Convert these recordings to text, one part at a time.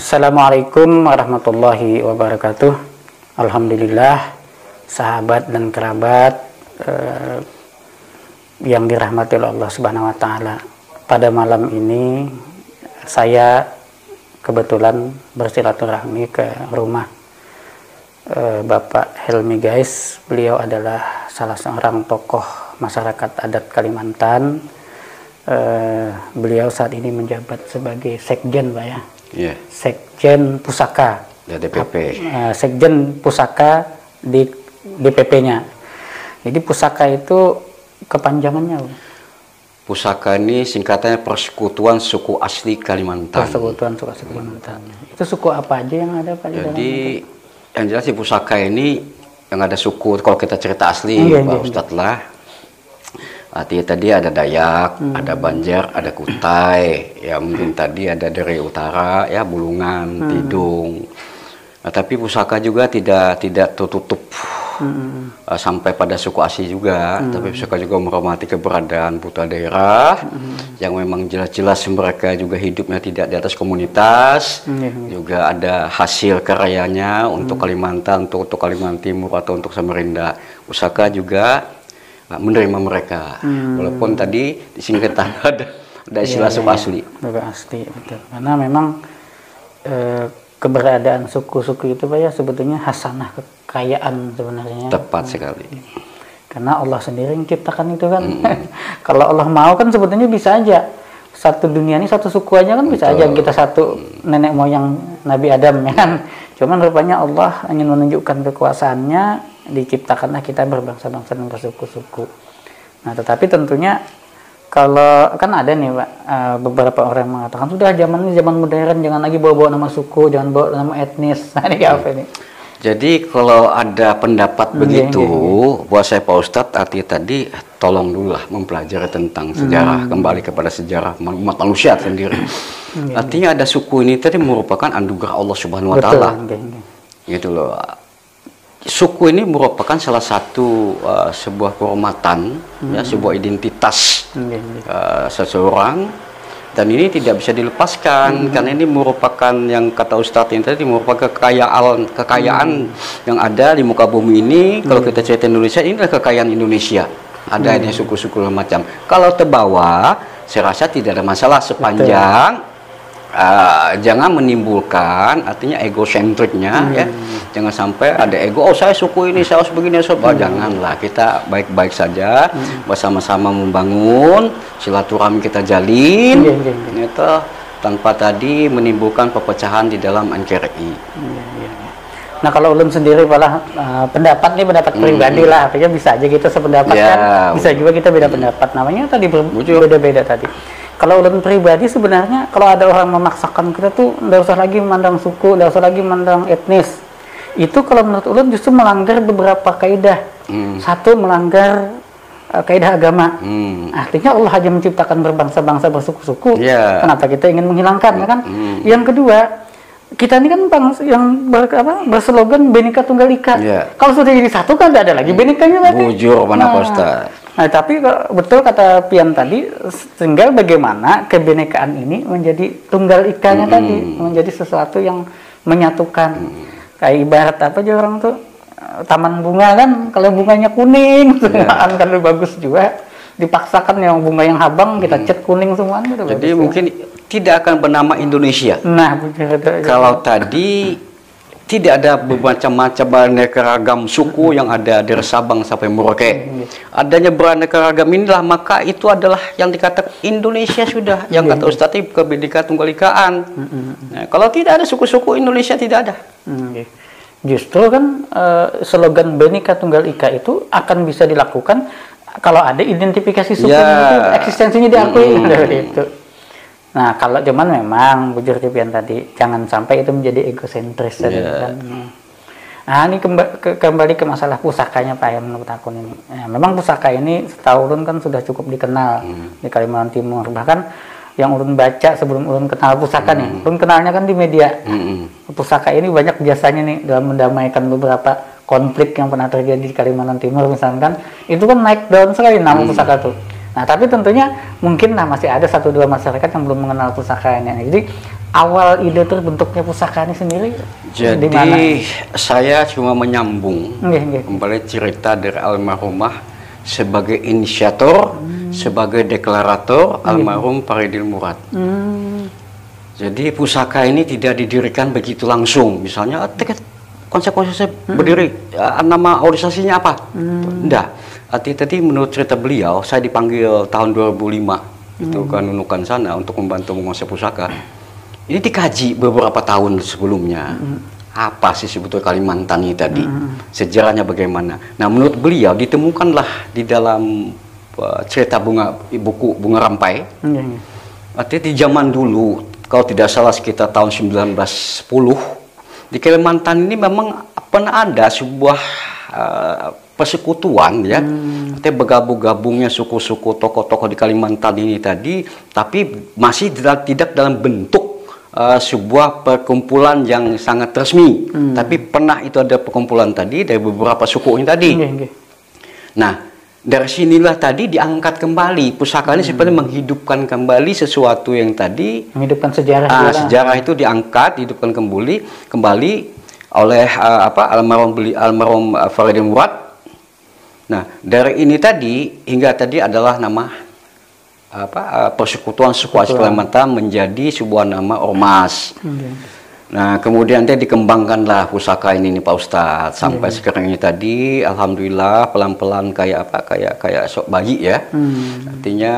Assalamualaikum warahmatullahi wabarakatuh. Alhamdulillah, sahabat dan kerabat yang dirahmati oleh Allah Subhanahu wa Ta'ala. Pada malam ini saya kebetulan bersilaturahmi ke rumah Bapak Helmi guys. Beliau adalah salah seorang tokoh masyarakat adat Kalimantan. Beliau saat ini menjabat sebagai sekjen, Pak ya. Yeah. Sekjen Pusaka, ya, DPP. Sekjen Pusaka di DPP-nya. Jadi Pusaka itu kepanjangannya. Pusaka ini singkatannya Persekutuan Suku Asli Kalimantan. Persekutuan Suku Asli Kalimantan. Itu suku apa aja yang ada, Pak? Jadi yang jelas di Pusaka ini yang ada suku, kalau kita cerita asli, Pak Ustadz lah. Artinya tadi ada Dayak, ada Banjar, ada Kutai, ya mungkin tadi ada dari utara, ya Bulungan, Tidung. Nah, tapi Pusaka juga tidak tertutup sampai pada suku asli juga, tapi Pusaka juga menghormati keberadaan putra daerah yang memang jelas-jelas mereka juga hidupnya tidak di atas komunitas, juga ada hasil karyanya untuk Kalimantan, untuk Kalimantan Timur atau untuk Samarinda. Pusaka juga menerima mereka, walaupun tadi di sini kita ada istilah suku asli. Suku asli, betul. Karena memang keberadaan suku-suku itu, Pak ya, sebetulnya hasanah kekayaan sebenarnya. Tepat sekali. Karena Allah sendiri yang ciptakan itu kan. Kalau Allah mau kan sebetulnya bisa aja satu dunia ini satu suku aja kan, bisa aja kita satu nenek moyang Nabi Adam ya kan. Cuman rupanya Allah ingin menunjukkan kekuasaannya, diciptakanlah kita berbangsa-bangsa dan bersuku-suku. Nah, tetapi tentunya kalau kan ada nih, Pak, beberapa orang mengatakan sudah zaman ini zaman modern, jangan lagi bawa-bawa nama suku, jangan bawa nama etnis. Nah, ini apa ini? Jadi kalau ada pendapat begitu, buat saya Pak Ustadz, artinya tadi tolong dulu lah mempelajari tentang sejarah, kembali kepada sejarah umat manusia sendiri. Artinya ada suku ini tadi merupakan anugerah Allah Subhanahu wa Ta'ala. Gitu loh. Suku ini merupakan salah satu sebuah kehormatan, ya, sebuah identitas seseorang. Dan ini tidak bisa dilepaskan karena ini merupakan yang kata Ustadz ini tadi, merupakan kekayaan yang ada di muka bumi ini. Kalau kita cerita Indonesia, ini adalah kekayaan Indonesia. Ada suku-suku macam. Kalau terbawa, saya rasa tidak ada masalah sepanjang jangan menimbulkan artinya egosentriknya, ya. Jangan sampai ada ego, oh saya suku ini, saya harus begini, janganlah. Kita baik-baik saja, bersama-sama membangun silaturahmi, kita jalin, itu tanpa tadi menimbulkan perpecahan di dalam NKRI. Nah, kalau ulun sendiri malah pendapat pribadi lah, artinya bisa aja kita sependapat kan, bisa juga kita beda pendapat, namanya tadi beda-beda tadi. Kalau ulun pribadi sebenarnya kalau ada orang memaksakan kita tuh nggak usah lagi memandang suku, nggak usah lagi memandang etnis, itu kalau menurut ulun justru melanggar beberapa kaidah. Satu, melanggar kaidah agama. Artinya Allah hanya menciptakan berbangsa-bangsa, bersuku-suku. Kenapa kita ingin menghilangkan, ya kan? Yang kedua, kita ini kan yang berslogan Bhinneka Tunggal Ika. Kalau sudah jadi satu kan tidak ada lagi Bhinnekanya lagi. Bujur mana Pak Ustaz? Nah, tapi betul kata Pian tadi, tinggal bagaimana kebinekaan ini menjadi tunggal ikanya tadi, menjadi sesuatu yang menyatukan. Kayak ibarat apa aja orang tuh, taman bunga kan, kalau bunganya kuning, kan bagus juga. Dipaksakan yang bunga yang habang kita cat kuning semua gitu. Jadi mungkin tidak akan bernama Indonesia. Nah, betul. Kalau tadi tidak ada bermacam-macam beraneka ragam suku yang ada dari Sabang sampai Merauke. Adanya beraneka ragam inilah, maka itu adalah yang dikatakan Indonesia sudah. Yang kata Ustadz itu Bhinneka Tunggal Ikaan. Nah, kalau tidak ada suku-suku, Indonesia tidak ada. Justru kan slogan Bhinneka Tunggal Ika itu akan bisa dilakukan kalau ada identifikasi suku itu, eksistensinya diakui. Itu. Nah, kalau cuman memang bujur Cipian tadi, jangan sampai itu menjadi egosentris. Kan. Nah, ini kembali ke masalah pusakanya, Pak, yang menurut aku ini. Ya, memang pusaka ini setahu ulun kan sudah cukup dikenal di Kalimantan Timur. Bahkan yang ulun baca sebelum ulun kenal pusaka nih, ulun kenalnya kan di media. Pusaka ini banyak biasanya nih dalam mendamaikan beberapa konflik yang pernah terjadi di Kalimantan Timur misalkan. Itu kan naik daun sekali nama pusaka tuh. Nah, tapi tentunya mungkin masih ada 1-2 masyarakat yang belum mengenal pusaka ini. Jadi awal ide terbentuknya pusaka ini sendiri Jadi di mana? saya cuma menyambung Nggih, nggih. kembali cerita dari almarhumah sebagai inisiator, sebagai deklarator almarhum Faridil Murad. Jadi pusaka ini tidak didirikan begitu langsung. Misalnya konsep-konsep berdiri, nama organisasinya apa? Enggak. Tadi menurut cerita beliau, saya dipanggil tahun 2005 itu ke Nunukan sana untuk membantu mengonsep pusaka. Ini dikaji beberapa tahun sebelumnya. Apa sih sebetulnya Kalimantan ini tadi? Sejarahnya bagaimana? Nah, menurut beliau ditemukanlah di dalam cerita buku Bunga Rampai. Artinya di zaman dulu, kalau tidak salah sekitar tahun 1910, di Kalimantan ini memang pernah ada sebuah persekutuan ya, artinya bergabung-gabungnya suku-suku tokoh-tokoh di Kalimantan ini tadi, tapi masih tidak dalam bentuk sebuah perkumpulan yang sangat resmi, tapi pernah itu ada perkumpulan tadi dari beberapa suku ini tadi. Nah, dari sinilah tadi diangkat kembali pusaka ini sebenarnya menghidupkan kembali sesuatu yang tadi Menghidupkan sejarah. sejarah itu diangkat, dihidupkan kembali oleh almarhum Faridil Murad. Nah, dari ini tadi hingga tadi adalah nama persekutuan suku asli Kalimantan menjadi sebuah nama ormas. Nah, kemudian dikembangkanlah pusaka ini nih Pak Ustadz sampai sekarang ini tadi, alhamdulillah pelan-pelan kayak sok bayi ya. Artinya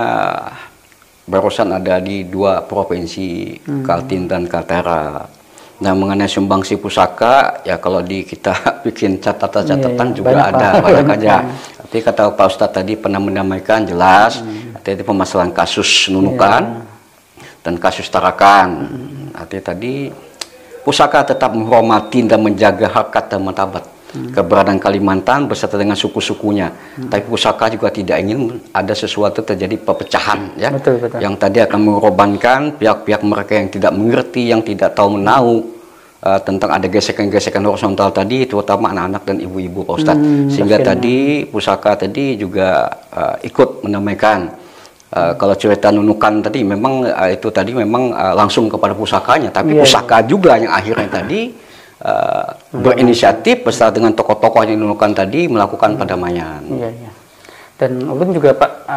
barusan ada di 2 provinsi, Kaltim dan Kaltara. Nah, mengenai sumbangsi pusaka, ya kalau kita bikin catatan juga ada banyak aja. Tapi kata Pak Ustadz tadi pernah mendamaikan jelas, artinya permasalahan kasus Nunukan dan kasus Tarakan. Artinya tadi pusaka tetap menghormati dan menjaga harkat dan martabat keberadaan Kalimantan beserta dengan suku-sukunya. Tapi pusaka juga tidak ingin ada sesuatu terjadi perpecahan ya. Betul. Yang tadi akan mengorbankan pihak-pihak mereka yang tidak mengerti, yang tidak tahu menahu tentang ada gesekan-gesekan horizontal tadi, terutama anak-anak dan ibu-ibu Pak Ustadz. Sehingga tadi pusaka tadi juga ikut menamaikan. Kalau cerita Nunukan tadi memang itu tadi memang langsung kepada pusakanya, tapi pusaka juga yang akhirnya tadi berinisiatif beserta dengan tokoh-tokoh yang Nunukan tadi melakukan pendamaian. Dan ulun juga Pak,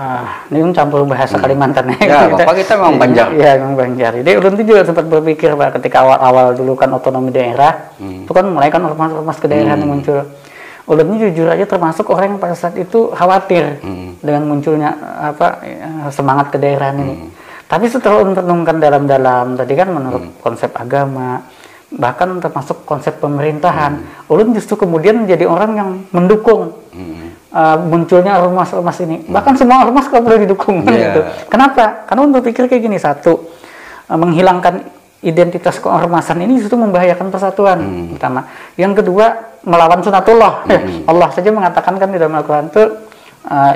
ini campur bahasa Kalimantan ya. Bapak kita memang Banjar. Iya, memang Banjar. Jadi ulun itu juga sempat berpikir Pak, ketika awal-awal dulu kan otonomi daerah, itu kan mulai kan ormas-ormas ke daerah yang muncul. Ulun ini jujur aja termasuk orang yang pada saat itu khawatir dengan munculnya semangat ke daerah ini. Tapi setelah ulun renungkan dalam-dalam, tadi kan menurut konsep agama, bahkan termasuk konsep pemerintahan, ulun justru kemudian menjadi orang yang mendukung munculnya ormas-ormas ini. Bahkan semua ormas kalau perlu didukung gitu. Kenapa? Karena untuk pikir kayak gini, satu, menghilangkan identitas keormasan ini justru membahayakan persatuan pertama. Yang kedua, melawan sunatullah. Allah saja mengatakan kan di dalam Al-Quran itu,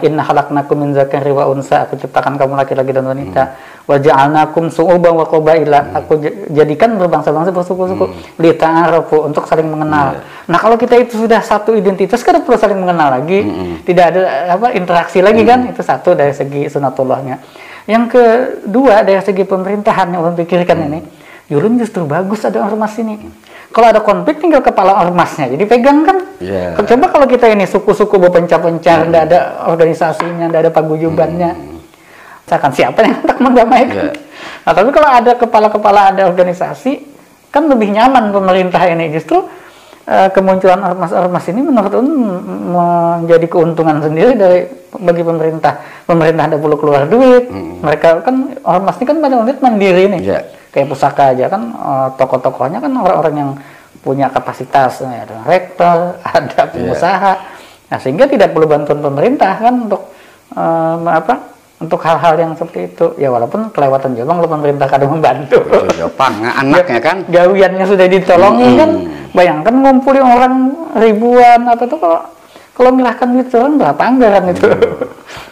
inna khalaqnakum min dzakari wa unsa, aku ciptakan kamu laki-laki dan wanita, wa ja'alnakum syu'uban wa qabaila, aku jadikan berbangsa-bangsa bersuku-suku, lita'arafu, untuk saling mengenal. Nah, kalau kita itu sudah satu identitas kan perlu saling mengenal lagi, tidak ada interaksi lagi kan, itu satu dari segi sunatullahnya. Yang kedua dari segi pemerintahan yang ulun pikirkan ini, ulun justru bagus ada ormas ini. Kalau ada konflik tinggal kepala ormasnya jadi pegang kan. Coba kalau kita ini suku-suku berpencar-pencar, tidak ada organisasinya, tidak ada paguyubannya, misalkan siapa yang hendak mendamaikan? Nah, tapi kalau ada kepala-kepala, ada organisasi, kan lebih nyaman pemerintah ini. Justru kemunculan ormas-ormas ini menurut menjadi keuntungan sendiri bagi pemerintah. Pemerintah ada perlu keluar duit, mereka kan ormas ini kan pada unit mandiri nih. Kayak pusaka aja kan, tokoh-tokohnya kan orang-orang yang punya kapasitas, ada rektor, ada pengusaha, nah, sehingga tidak perlu bantuan pemerintah kan untuk hal-hal yang seperti itu. Ya walaupun kelewatan juga kalau pemerintah kadang membantu. Anaknya kan, gawiannya sudah ditolongi kan, bayangkan ngumpulin orang ribuan kalau menyerahkan duit orang berapa anggaran itu.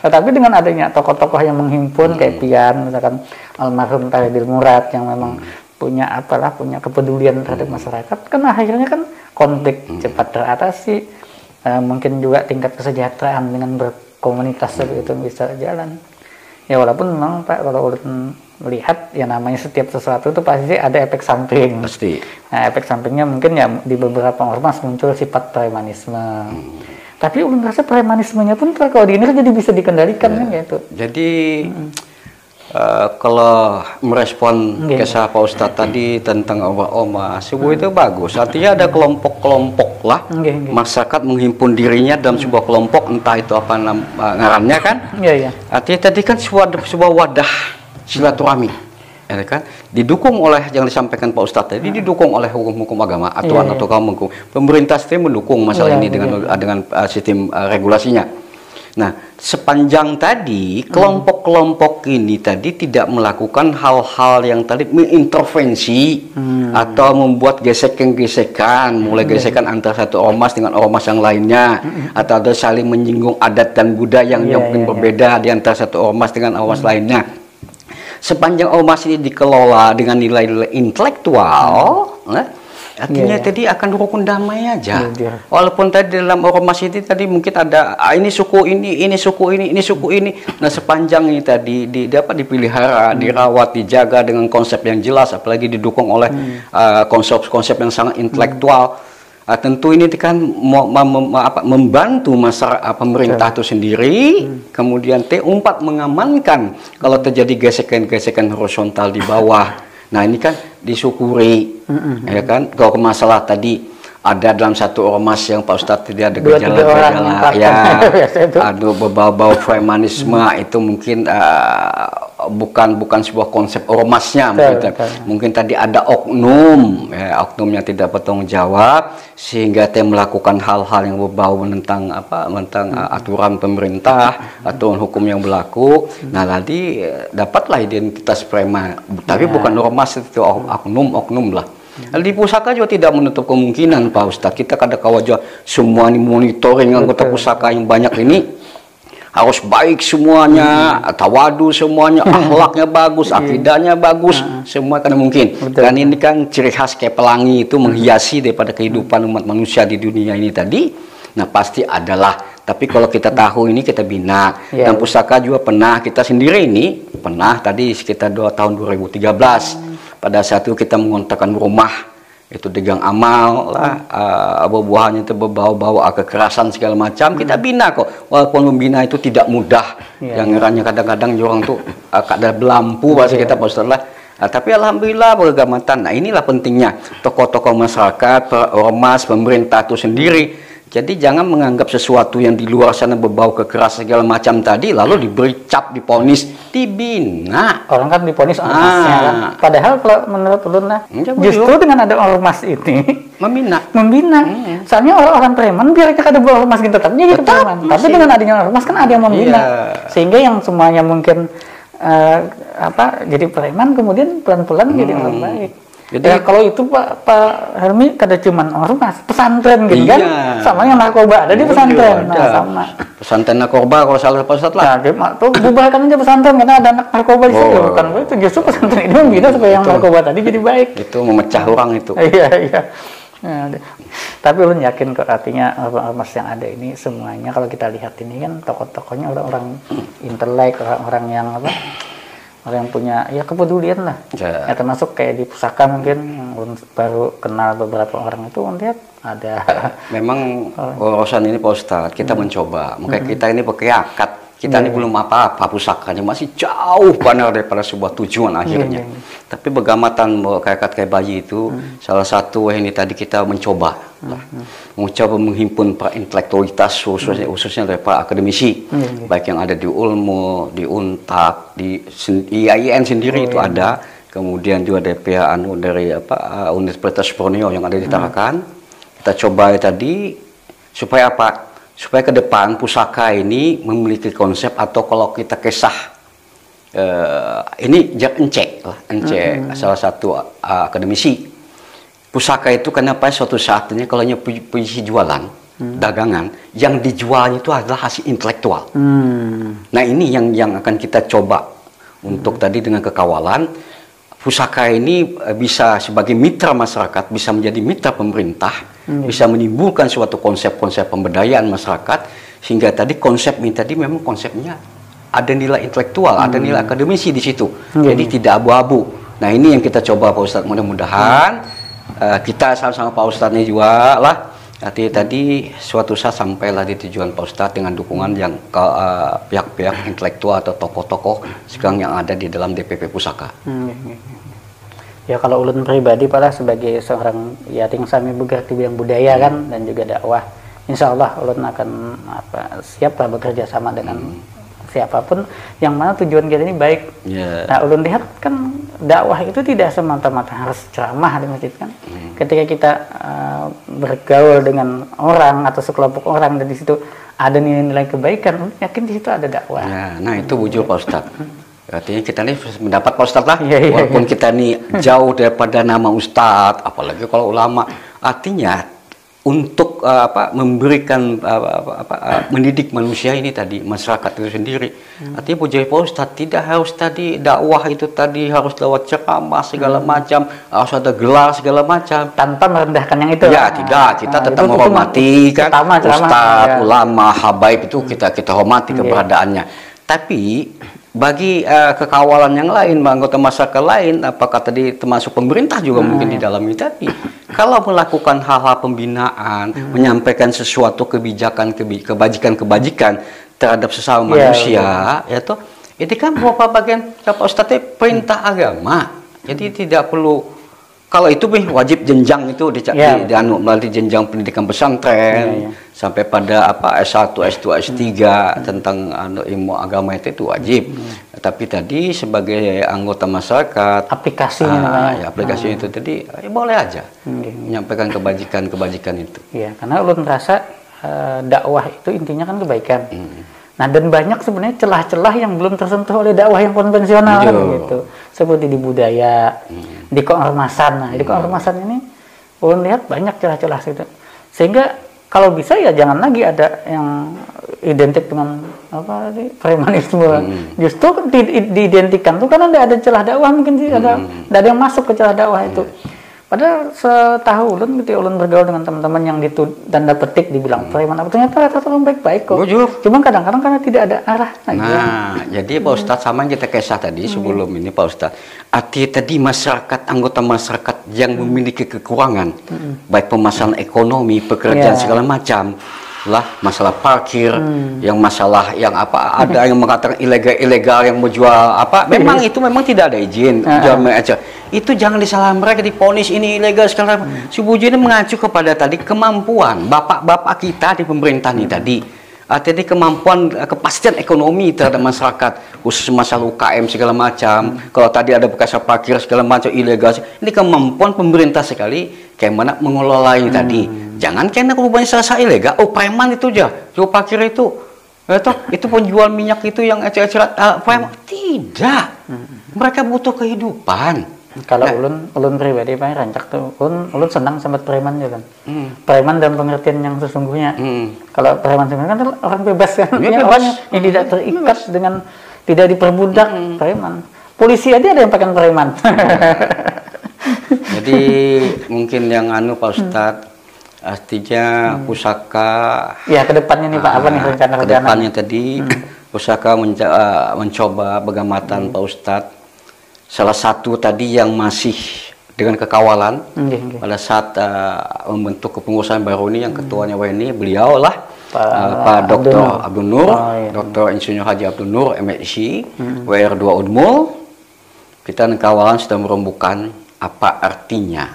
Nah, tapi dengan adanya tokoh-tokoh yang menghimpun kayak Pian, misalkan almarhum Faridil Murad yang memang punya kepedulian terhadap masyarakat, kan akhirnya kan konflik cepat teratasi, mungkin juga tingkat kesejahteraan dengan berkomunitas seperti itu bisa jalan. Ya walaupun memang Pak, kalau ulun melihat yang namanya setiap sesuatu itu pasti ada efek samping. Pasti. Nah, efek sampingnya mungkin ya di beberapa ormas muncul sifat premanisme. Tapi ulun rasa premanismenya pun kalau di ini kan jadi bisa dikendalikan kan gitu. Jadi kalau merespon kisah Pak Ustadz tadi tentang ormas itu bagus. Artinya ada kelompok-kelompok lah masyarakat menghimpun dirinya dalam sebuah kelompok, entah itu apa ngarannya kan. Artinya tadi kan sebuah wadah silaturahmi, ya kan, didukung oleh yang disampaikan Pak Ustadz tadi, didukung oleh hukum-hukum agama, aturan atau hukum. Pemerintah sendiri mendukung masalah ini dengan sistem regulasinya. Nah, sepanjang tadi kelompok-kelompok ini tadi tidak melakukan hal-hal yang tadi mengintervensi atau membuat gesekan-gesekan, mulai gesekan antara satu ormas dengan ormas yang lainnya, atau ada saling menyinggung adat dan budaya yang mungkin berbeda di antara satu ormas dengan ormas lainnya. Sepanjang ormas ini dikelola dengan nilai-nilai intelektual, artinya tadi akan rukun damai aja. Walaupun tadi dalam ormas ini tadi mungkin ada ini suku ini suku ini suku ini. Nah, sepanjang ini tadi dipelihara, dirawat, dijaga dengan konsep yang jelas, apalagi didukung oleh konsep-konsep yang sangat intelektual. Tentu ini kan membantu masyarakat pemerintah itu sendiri, kemudian T4 mengamankan kalau terjadi gesekan-gesekan horizontal di bawah. Nah, ini kan disyukuri, ya kan. Kalau masalah tadi ada dalam satu ormas yang Pak Ustadz tidak ada gejala-gejala, ya, aduh berbau-bau premanisme, itu mungkin bukan sebuah konsep ormasnya, mungkin tadi ada oknum, oknumnya tidak bertanggung jawab sehingga dia melakukan hal-hal yang berbau menentang aturan pemerintah atau hukum yang berlaku. Nah, tadi dapatlah identitas prema, tapi bukan ormas, itu oknum lah. Di pusaka juga tidak menutup kemungkinan Pak Ustadz, kita kadang-kadang wajah semua ini monitoring anggota pusaka yang banyak ini harus baik semuanya, tawadu semuanya, akhlaknya bagus, akidahnya bagus, semua kan mungkin. Dan ini kan ciri khas kayak pelangi itu menghiasi daripada kehidupan umat manusia di dunia ini tadi. Nah, pasti adalah, tapi kalau kita tahu ini kita bina. Dan pusaka juga pernah, kita sendiri ini pernah tadi sekitar tahun 2013. Pada saat itu kita mengontakkan rumah itu di Gang Amal lah, buah-buahannya itu berbau-bau kekerasan segala macam. Kita bina kok, walaupun membina itu tidak mudah. Yang ngeranya kadang-kadang orang tuh ada belampu bahasa kita Pak Ustadz lah. Tapi alhamdulillah bergamatan. Nah, inilah pentingnya tokoh-tokoh masyarakat, ormas, pemerintah itu sendiri. Jadi jangan menganggap sesuatu yang di luar sana berbau kekerasan segala macam tadi lalu diberi cap, diponis, dibina. Orang kan diponis ormasnya kan. Padahal kalau menurut ulun justru dengan ada ormas ini membina. Soalnya orang-orang preman biar kita ada ormas gitu tetapnya gitu preman. Tapi dengan adanya ormas kan ada yang membina. Sehingga yang semuanya mungkin jadi preman kemudian pelan-pelan jadi orang baik. Jadi kalau itu Pak Helmi kada cuman ormas, pesantren gitu kan, sama yang narkoba ada di pesantren, sama. Pesantren narkoba kalau salah Pak Ustadz lah. Nah, tuh bubarkan aja pesantren karena ada anak narkoba di situ, bukan itu justru pesantren ini membina supaya yang narkoba tadi jadi baik. Itu memecah orang itu. Iya. Nah, tapi ulun yakin kok artinya ormas yang ada ini semuanya kalau kita lihat ini kan tokoh-tokohnya orang-orang intelek, orang-orang yang orang yang punya kepedulian lah, termasuk kayak di pusaka mungkin yang baru kenal beberapa orang itu lihat ada. Memang urusan ini Pak Ustadz kita mencoba, makanya kita ini pakai akad, kita ini belum apa-apa, pusakanya masih jauh banget daripada sebuah tujuan akhirnya. Tapi bergamatan kayak bayi itu salah satu ini tadi kita mencoba. Mencoba menghimpun para intelektualitas khususnya dari para akademisi, baik yang ada di Ulmu, di Untak, di IAIN sendiri itu ada, kemudian juga dari pihak dari Universitas Borneo yang ada di Tarakan. Kita coba tadi supaya apa? Supaya ke depan pusaka ini memiliki konsep, atau kalau kita kisah ini Ence salah satu akademisi. Pusaka itu kenapa suatu saatnya kalau puisi jualan, dagangan, yang dijualnya itu adalah hasil intelektual. Nah, ini yang akan kita coba untuk tadi dengan kekawalan. Pusaka ini bisa sebagai mitra masyarakat, bisa menjadi mitra pemerintah, bisa menimbulkan suatu konsep-konsep pemberdayaan masyarakat, sehingga tadi konsep ini tadi memang konsepnya ada nilai intelektual, ada nilai akademisi di situ. Jadi tidak abu-abu. Nah ini yang kita coba Pak Ustadz, mudah-mudahan kita sama-sama Pak Ustadznya juga lah. Tadi suatu saat sampailah di tujuan Pak Ustadz dengan dukungan yang pihak-pihak intelektual atau tokoh-tokoh sekarang yang ada di dalam DPP Pusaka. Ya kalau ulun pribadi Pak sebagai seorang ya ting sami bergerak di bidang budaya kan dan juga dakwah, insya Allah ulun akan siap lah bekerja sama dengan siapapun yang mana tujuan kita ini baik. Nah ulun lihat kan dakwah itu tidak semata-mata harus ceramah di masjid kan. Ketika kita bergaul dengan orang atau sekelompok orang dan di situ ada nilai-nilai kebaikan, ulun yakin di situ ada dakwah. Ya, nah itu bujur Pak Ustadz. Artinya kita nih mendapat Pak Ustadz lah, walaupun kita nih jauh daripada nama Ustadz, apalagi kalau ulama, artinya untuk memberikan mendidik manusia ini tadi, masyarakat itu sendiri. Artinya puji Pak Ustadz, tidak harus tadi dakwah itu tadi harus lewat ceramah segala macam, harus ada gelar segala macam. Tanpa merendahkan yang itu. Ya tidak, kita tetap menghormati kan Ustadz, ulama, habaib itu kita hormati keberadaannya. Tapi bagi kekawalan yang lain, anggota masyarakat lain, apakah tadi termasuk pemerintah juga mungkin di dalam ini tadi, kalau melakukan hal-hal pembinaan, menyampaikan sesuatu kebajikan terhadap sesama manusia, yaitu itu kan beberapa bagian Pak Ustadz perintah agama. Jadi tidak perlu, kalau itu wajib jenjang itu melalui jenjang pendidikan pesantren sampai pada S1, S2, S3 tentang ilmu agama itu wajib. Tapi tadi sebagai anggota masyarakat aplikasinya aplikasi itu tadi boleh aja menyampaikan kebajikan itu. Iya, karena ulun merasa dakwah itu intinya kan kebaikan. Nah, dan banyak sebenarnya celah-celah yang belum tersentuh oleh dakwah yang konvensional kan, gitu. Seperti di budaya, di keormasan. Nah, di keormasan ini ulun lihat banyak celah-celah situ. Sehingga kalau bisa ya jangan lagi ada yang identik dengan premanisme. Justru diidentikan tuh karena ada celah dakwah, mungkin sih ada yang masuk ke celah dakwah itu. Padahal setahu ulun gitu, ulun bergaul dengan teman-teman yang tanda petik dibilang preman, ternyata rata-rata orang baik-baik kok. Cuma kadang-kadang karena tidak ada arah. Jadi Pak Ustadz sama yang kita kisah tadi sebelum ini Pak Ustadz, arti tadi masyarakat, anggota masyarakat yang memiliki kekurangan, baik permasalahan ekonomi, pekerjaan segala macam, lah masalah parkir, yang masalah yang ada yang mengatakan ilegal yang menjual memang itu memang tidak ada izin jual aja. Itu jangan disalah mereka diponis ini ilegal sekarang. Si Buji ini mengacu kepada tadi kemampuan bapak-bapak kita di pemerintahan ini tadi. Artinya kemampuan kepastian ekonomi terhadap masyarakat, khusus masalah UKM segala macam. Kalau tadi ada bekas parkir segala macam ilegal, ini kemampuan pemerintah sekali kayak mana mengelola ini tadi. Jangan kena rupanya selesai ilegal, preman itu aja, jual parkir itu penjual minyak itu yang preman. Tidak, mereka butuh kehidupan. Kalau ulun pribadi Pak rancak tuh, ulun senang sama preman ya kan. Preman dalam pengertian yang sesungguhnya. Kalau preman sebenarnya kan orang bebas kan, orang yang tidak terikat dengan, tidak diperbudak. Preman, polisi aja ada yang pakai preman. Jadi mungkin yang Pak Ustadz, artinya Pusaka. Ya kedepannya nih Pak, apa nih rencana? Kedepannya tadi Pusaka mencoba pengamatan Pak Ustadz. Salah satu tadi yang masih dengan kekawalan pada saat membentuk kepengurusan baru ini, yang ketuanya WNI, beliau lah Pak Dr. Abdul Nur, Dr. Insinyur Haji Abdul Nur, MSc, WR2 Unmul. Kita kekawalan sudah merembukan apa artinya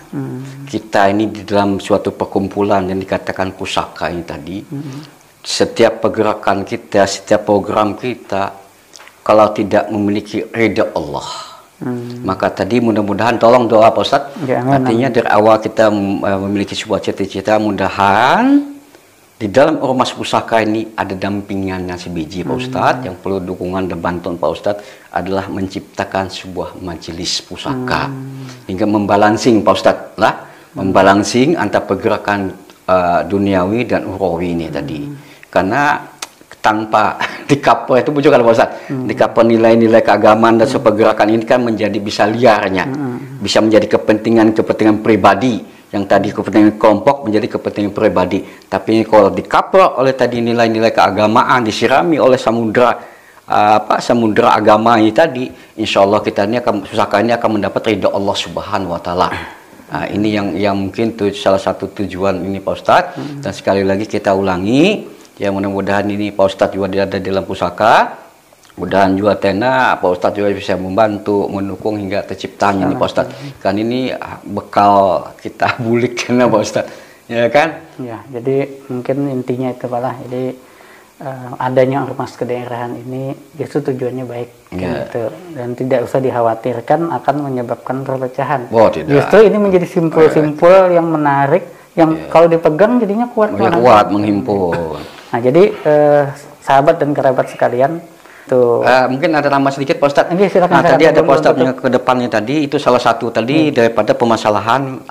kita ini di dalam suatu perkumpulan yang dikatakan Pusaka ini tadi. Setiap pergerakan kita, setiap program kita, kalau tidak memiliki ridha Allah, maka tadi mudah-mudahan tolong doa Pak Ustadz. Artinya dari awal kita memiliki sebuah cita-cita, mudahan di dalam ormas Pusaka ini ada dampingannya sebiji Pak Ustadz. Yang perlu dukungan dan bantuan Pak Ustadz adalah menciptakan sebuah majelis pusaka hingga membalansing Pak Ustadz lah, membalansing antara pergerakan duniawi dan ukhrawi ini tadi. Karena tanpa dikapal itu bukan Pak Ustadz, dikapal nilai-nilai keagamaan dan pergerakan ini kan menjadi bisa liarnya, bisa menjadi kepentingan pribadi, yang tadi kepentingan kelompok menjadi kepentingan pribadi. Tapi kalau dikapal oleh tadi nilai-nilai keagamaan, disirami oleh samudra samudera agama ini tadi, insya Allah kita ini pusaka ini akan mendapat ridho Allah Subhanahu Wa Taala. Nah, ini yang mungkin salah satu tujuan ini Pak Ustadz. Dan sekali lagi kita ulangi, ya mudah-mudahan ini Pak Ustadz juga ada di dalam pusaka. Mudah-mudahan juga Tena, Pak Ustadz juga bisa membantu, mendukung hingga terciptanya ini Pak Ustadz. Kan ini bekal kita bulik karena Pak Ustadz, ya kan? Ya, jadi mungkin intinya itu Pak lah. Jadi adanya ormas kedaerahan ini justru tujuannya baik, gitu. Dan tidak usah dikhawatirkan akan menyebabkan perpecahan. Oh, tidak. Justru ini menjadi simpul-simpul yang menarik, yang kalau dipegang jadinya kuat. Kuat menghimpun. Nah, jadi sahabat dan kerabat sekalian, tuh. Mungkin ada tambah sedikit Pak Ustadz. Silakan, tadi ada Pak Ustadz yang ke depannya tadi itu salah satu tadi daripada permasalahan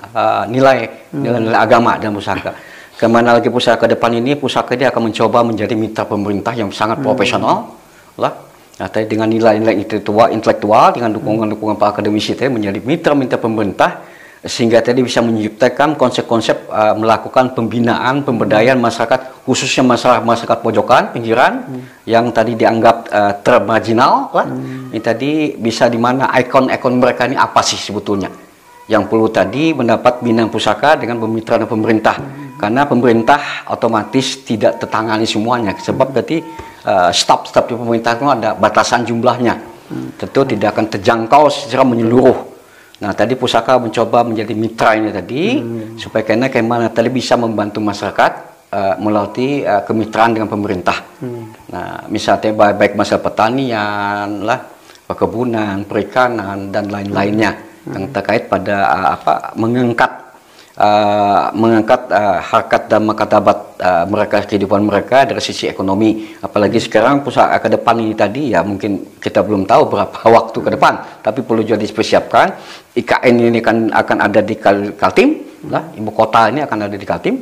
nilai agama dan pusaka. Kemana lagi pusaka ke depan ini, pusaka dia akan mencoba menjadi mitra pemerintah yang sangat profesional lah. Nah, tadi dengan nilai-nilai intelektual dengan dukungan-dukungan para akademisi tadi menjadi mitra pemerintah, sehingga tadi bisa menciptakan konsep-konsep melakukan pembinaan, pemberdayaan masyarakat, khususnya masyarakat pojokan, pinggiran yang tadi dianggap termarginal lah. Ini tadi bisa di mana ikon-ikon mereka ini apa sih sebetulnya? Yang perlu tadi mendapat binaan pusaka dengan pemitraan pemerintah, karena pemerintah otomatis tidak tertangani semuanya, sebab berarti staf di pemerintah itu ada batasan jumlahnya, tentu tidak akan terjangkau secara menyeluruh. Nah, tadi pusaka mencoba menjadi mitra ini tadi, supaya kemana tadi bisa membantu masyarakat melalui kemitraan dengan pemerintah. Nah, misalnya baik masalah pertanian lah, perkebunan, perikanan dan lain-lainnya yang terkait pada mengangkat harkat dan martabat mereka, kehidupan mereka dari sisi ekonomi. Apalagi sekarang pusaka ke depan ini tadi, ya mungkin kita belum tahu berapa waktu ke depan, tapi perlu juga dipersiapkan. IKN ini akan ada di Kaltim lah, ibu kota ini akan ada di Kaltim.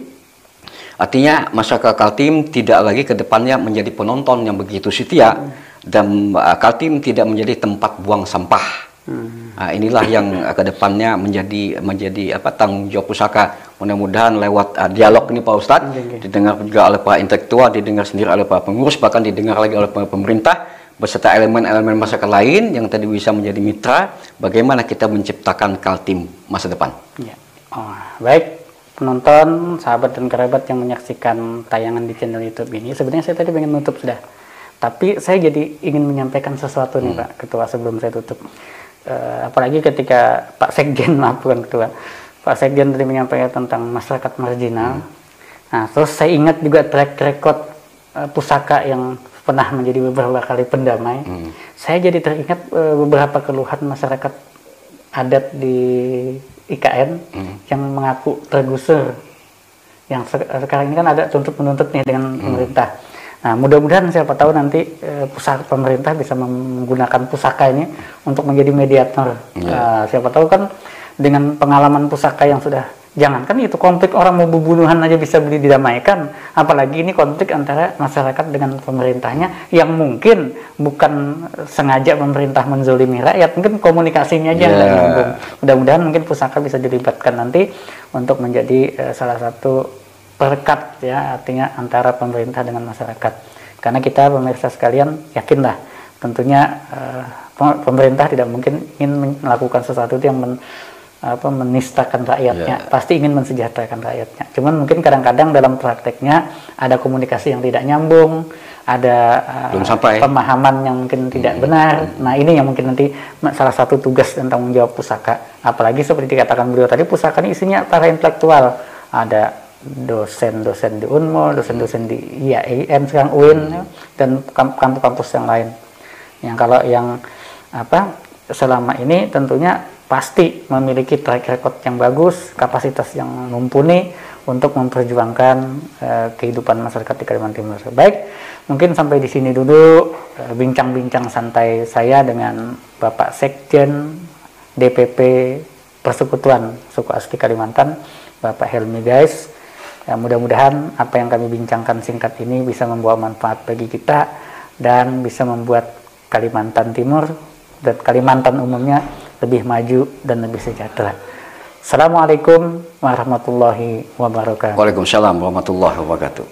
Artinya masyarakat Kaltim tidak lagi ke depannya menjadi penonton yang begitu setia, dan Kaltim tidak menjadi tempat buang sampah. Nah, inilah yang kedepannya menjadi tanggung jawab pusaka. Mudah-mudahan lewat dialog ini Pak Ustadz, didengar juga oleh para intelektual, didengar sendiri oleh para pengurus, bahkan didengar lagi oleh pemerintah beserta elemen-elemen masyarakat lain yang tadi bisa menjadi mitra. Bagaimana kita menciptakan Kaltim masa depan? Ya. Baik penonton, sahabat dan kerabat yang menyaksikan tayangan di channel YouTube ini, sebenarnya saya tadi pengen nutup sudah, tapi saya jadi ingin menyampaikan sesuatu nih Pak Ketua sebelum saya tutup. Apalagi ketika Pak Sekjen, maaf bukan Ketua, Pak Sekjen tadi menyampaikan tentang masyarakat marginal. Nah, terus saya ingat juga track record pusaka yang pernah menjadi beberapa kali pendamai. Saya jadi teringat beberapa keluhan masyarakat adat di IKN yang mengaku tergusur. Yang sekarang ini kan ada tuntut-menuntut nih dengan pemerintah. Nah, mudah-mudahan siapa tahu nanti pusaka pemerintah bisa menggunakan pusaka ini untuk menjadi mediator. Siapa tahu kan dengan pengalaman pusaka yang sudah, jangankan itu konflik orang mau bunuhan aja bisa didamaikan, apalagi ini konflik antara masyarakat dengan pemerintahnya yang mungkin bukan sengaja pemerintah menzolimi rakyat, mungkin komunikasinya aja nggak nyambung. Mudah-mudahan mungkin pusaka bisa dilibatkan nanti untuk menjadi salah satu perekat, ya, artinya antara pemerintah dengan masyarakat. Karena kita pemirsa sekalian yakinlah, tentunya pemerintah tidak mungkin ingin melakukan sesuatu yang menistakan rakyatnya, pasti ingin mensejahterakan rakyatnya. Cuman mungkin kadang-kadang dalam prakteknya ada komunikasi yang tidak nyambung, ada pemahaman yang mungkin tidak benar. Nah, ini yang mungkin nanti salah satu tugas dan tanggung jawab pusaka. Apalagi seperti dikatakan beliau tadi, pusaka ini isinya para intelektual, ada dosen-dosen di Unmul, dosen-dosen di IAIN, sekarang UIN, dan kampus-kampus yang lain. Yang kalau yang selama ini tentunya pasti memiliki track record yang bagus, kapasitas yang mumpuni untuk memperjuangkan kehidupan masyarakat di Kalimantan Timur. Baik, mungkin sampai di sini dulu bincang-bincang santai saya dengan Bapak Sekjen DPP Persekutuan Suku Asli Kalimantan, Bapak Helmi guys. Ya, mudah-mudahan apa yang kami bincangkan singkat ini bisa membawa manfaat bagi kita dan bisa membuat Kalimantan Timur dan Kalimantan umumnya lebih maju dan lebih sejahtera. Assalamualaikum warahmatullahi wabarakatuh. Waalaikumsalam warahmatullahi wabarakatuh.